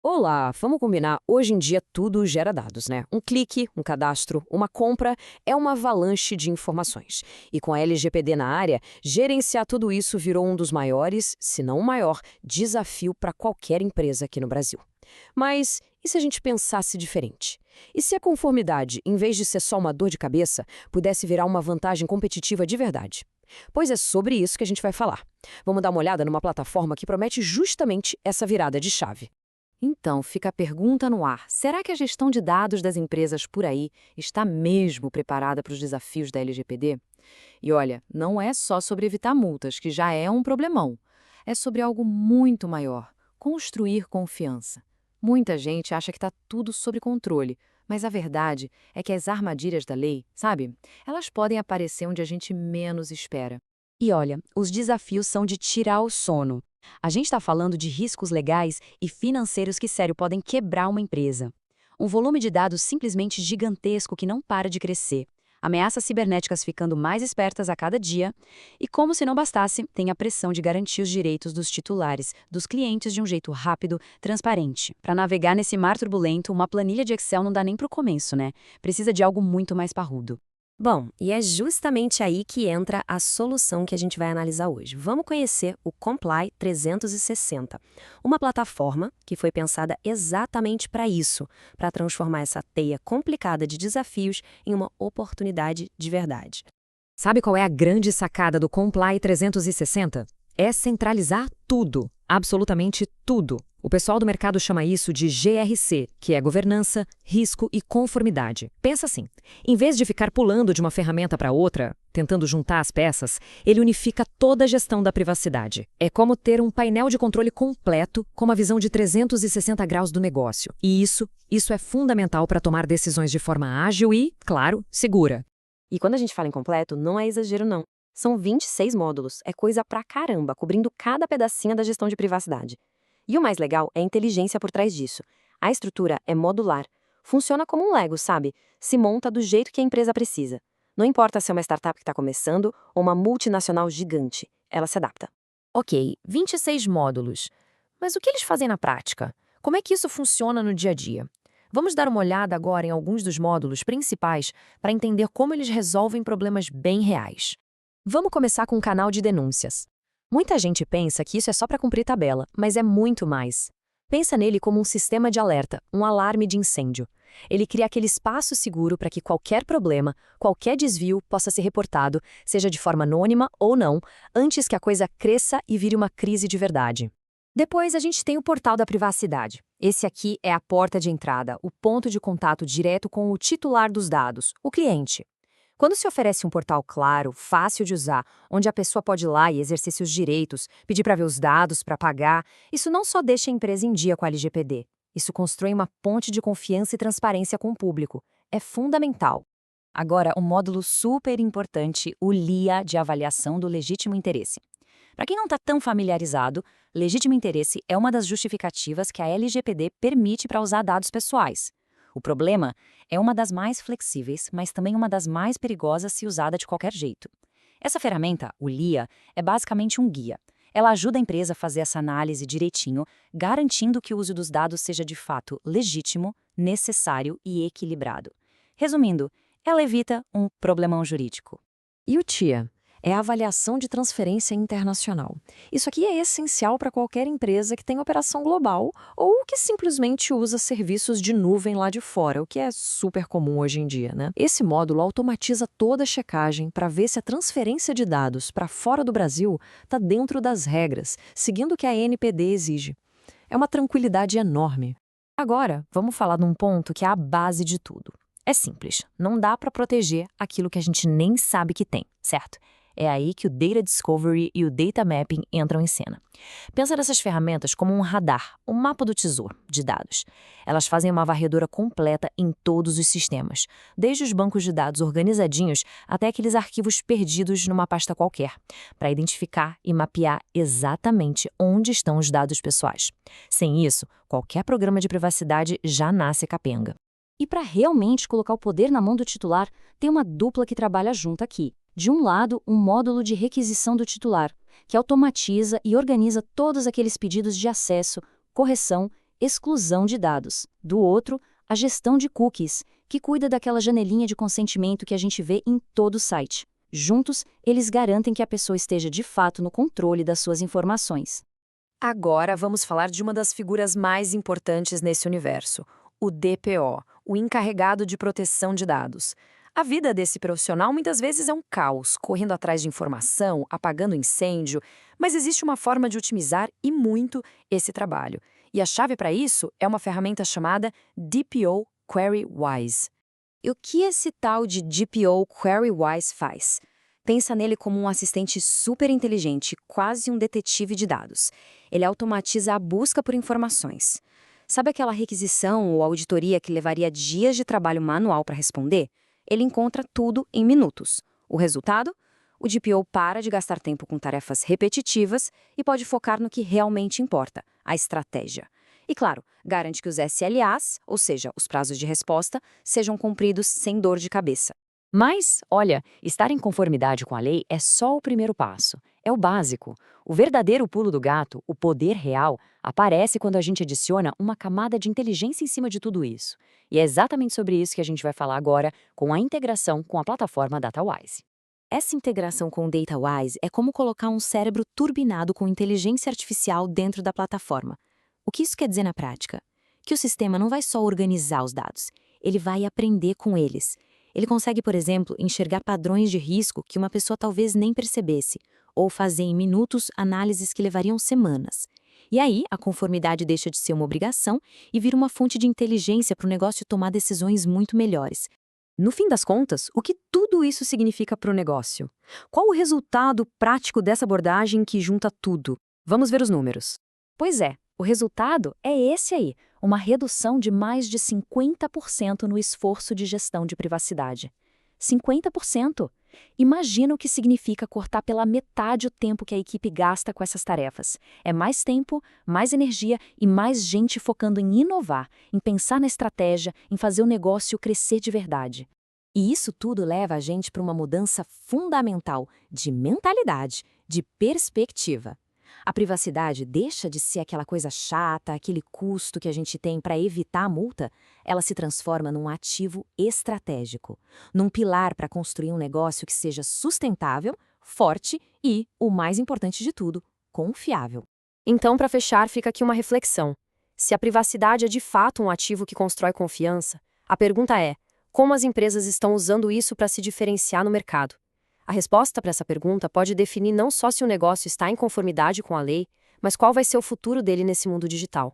Olá, vamos combinar. Hoje em dia tudo gera dados, né? Um clique, um cadastro, uma compra é uma avalanche de informações. E com a LGPD na área, gerenciar tudo isso virou um dos maiores, se não o maior, desafio para qualquer empresa aqui no Brasil. Mas e se a gente pensasse diferente? E se a conformidade, em vez de ser só uma dor de cabeça, pudesse virar uma vantagem competitiva de verdade? Pois é sobre isso que a gente vai falar. Vamos dar uma olhada numa plataforma que promete justamente essa virada de chave. Então, fica a pergunta no ar: será que a gestão de dados das empresas por aí está mesmo preparada para os desafios da LGPD? E olha, não é só sobre evitar multas, que já é um problemão. É sobre algo muito maior: construir confiança. Muita gente acha que está tudo sob controle, mas a verdade é que as armadilhas da lei, sabe, elas podem aparecer onde a gente menos espera. E olha, os desafios são de tirar o sono. A gente está falando de riscos legais e financeiros que, sério, podem quebrar uma empresa. Um volume de dados simplesmente gigantesco que não para de crescer. Ameaças cibernéticas ficando mais espertas a cada dia. E como se não bastasse, tem a pressão de garantir os direitos dos titulares, dos clientes de um jeito rápido, transparente. Para navegar nesse mar turbulento, uma planilha de Excel não dá nem para o começo, né? Precisa de algo muito mais parrudo. Bom, e é justamente aí que entra a solução que a gente vai analisar hoje. Vamos conhecer o Comply 360, uma plataforma que foi pensada exatamente para isso, para transformar essa teia complicada de desafios em uma oportunidade de verdade. Sabe qual é a grande sacada do Comply 360? É centralizar tudo, absolutamente tudo. O pessoal do mercado chama isso de GRC, que é governança, risco e conformidade. Pensa assim, em vez de ficar pulando de uma ferramenta para outra, tentando juntar as peças, ele unifica toda a gestão da privacidade. É como ter um painel de controle completo com uma visão de 360 graus do negócio. E isso é fundamental para tomar decisões de forma ágil e, claro, segura. E quando a gente fala em completo, não é exagero não. São 26 módulos, é coisa pra caramba, cobrindo cada pedacinho da gestão de privacidade. E o mais legal é a inteligência por trás disso. A estrutura é modular. Funciona como um Lego, sabe? Se monta do jeito que a empresa precisa. Não importa se é uma startup que está começando ou uma multinacional gigante, ela se adapta. Ok, 26 módulos. Mas o que eles fazem na prática? Como é que isso funciona no dia a dia? Vamos dar uma olhada agora em alguns dos módulos principais para entender como eles resolvem problemas bem reais. Vamos começar com o canal de denúncias. Muita gente pensa que isso é só para cumprir tabela, mas é muito mais. Pensa nele como um sistema de alerta, um alarme de incêndio. Ele cria aquele espaço seguro para que qualquer problema, qualquer desvio possa ser reportado, seja de forma anônima ou não, antes que a coisa cresça e vire uma crise de verdade. Depois a gente tem o portal da privacidade. Esse aqui é a porta de entrada, o ponto de contato direto com o titular dos dados, o cliente. Quando se oferece um portal claro, fácil de usar, onde a pessoa pode ir lá e exercer seus direitos, pedir para ver os dados, para pagar, isso não só deixa a empresa em dia com a LGPD, isso constrói uma ponte de confiança e transparência com o público. É fundamental. Agora, um módulo super importante, o LIA de avaliação do legítimo interesse. Para quem não está tão familiarizado, legítimo interesse é uma das justificativas que a LGPD permite para usar dados pessoais. O problema é uma das mais flexíveis, mas também uma das mais perigosas se usada de qualquer jeito. Essa ferramenta, o LIA, é basicamente um guia. Ela ajuda a empresa a fazer essa análise direitinho, garantindo que o uso dos dados seja de fato legítimo, necessário e equilibrado. Resumindo, ela evita um problemão jurídico. E o TIA? É a avaliação de transferência internacional. Isso aqui é essencial para qualquer empresa que tem operação global ou que simplesmente usa serviços de nuvem lá de fora, o que é super comum hoje em dia, né? Esse módulo automatiza toda a checagem para ver se a transferência de dados para fora do Brasil está dentro das regras, seguindo o que a NPD exige. É uma tranquilidade enorme. Agora, vamos falar de um ponto que é a base de tudo. É simples, não dá para proteger aquilo que a gente nem sabe que tem, certo? É aí que o Data Discovery e o Data Mapping entram em cena. Pensa nessas ferramentas como um radar, um mapa do tesouro de dados. Elas fazem uma varredura completa em todos os sistemas, desde os bancos de dados organizadinhos até aqueles arquivos perdidos numa pasta qualquer, para identificar e mapear exatamente onde estão os dados pessoais. Sem isso, qualquer programa de privacidade já nasce capenga. E para realmente colocar o poder na mão do titular, tem uma dupla que trabalha junto aqui. De um lado, um módulo de requisição do titular, que automatiza e organiza todos aqueles pedidos de acesso, correção exclusão de dados. Do outro, a gestão de cookies, que cuida daquela janelinha de consentimento que a gente vê em todo o site. Juntos, eles garantem que a pessoa esteja de fato no controle das suas informações. Agora vamos falar de uma das figuras mais importantes nesse universo, o DPO, o encarregado de proteção de dados. A vida desse profissional muitas vezes é um caos, correndo atrás de informação, apagando incêndio, mas existe uma forma de otimizar e muito esse trabalho. E a chave para isso é uma ferramenta chamada DPO QueryWise. E o que esse tal de DPO QueryWise faz? Pensa nele como um assistente super inteligente, quase um detetive de dados. Ele automatiza a busca por informações. Sabe aquela requisição ou auditoria que levaria dias de trabalho manual para responder? Ele encontra tudo em minutos. O resultado? O DPO para de gastar tempo com tarefas repetitivas e pode focar no que realmente importa, a estratégia. E, claro, garante que os SLAs, ou seja, os prazos de resposta, sejam cumpridos sem dor de cabeça. Mas, olha, estar em conformidade com a lei é só o primeiro passo. É o básico. O verdadeiro pulo do gato, o poder real, aparece quando a gente adiciona uma camada de inteligência em cima de tudo isso. E é exatamente sobre isso que a gente vai falar agora com a integração com a plataforma DataWise. Essa integração com o DataWise é como colocar um cérebro turbinado com inteligência artificial dentro da plataforma. O que isso quer dizer na prática? Que o sistema não vai só organizar os dados, ele vai aprender com eles. Ele consegue, por exemplo, enxergar padrões de risco que uma pessoa talvez nem percebesse, ou fazer em minutos análises que levariam semanas. E aí, a conformidade deixa de ser uma obrigação e vira uma fonte de inteligência para o negócio tomar decisões muito melhores. No fim das contas, o que tudo isso significa para o negócio? Qual o resultado prático dessa abordagem que junta tudo? Vamos ver os números. Pois é, o resultado é esse aí, uma redução de mais de 50% no esforço de gestão de privacidade. 50%! Imagina o que significa cortar pela metade o tempo que a equipe gasta com essas tarefas. É mais tempo, mais energia e mais gente focando em inovar, em pensar na estratégia, em fazer o negócio crescer de verdade. E isso tudo leva a gente para uma mudança fundamental de mentalidade, de perspectiva. A privacidade deixa de ser aquela coisa chata, aquele custo que a gente tem para evitar a multa, ela se transforma num ativo estratégico, num pilar para construir um negócio que seja sustentável, forte e, o mais importante de tudo, confiável. Então, para fechar, fica aqui uma reflexão. Se a privacidade é de fato um ativo que constrói confiança, a pergunta é: como as empresas estão usando isso para se diferenciar no mercado? A resposta para essa pergunta pode definir não só se o negócio está em conformidade com a lei, mas qual vai ser o futuro dele nesse mundo digital.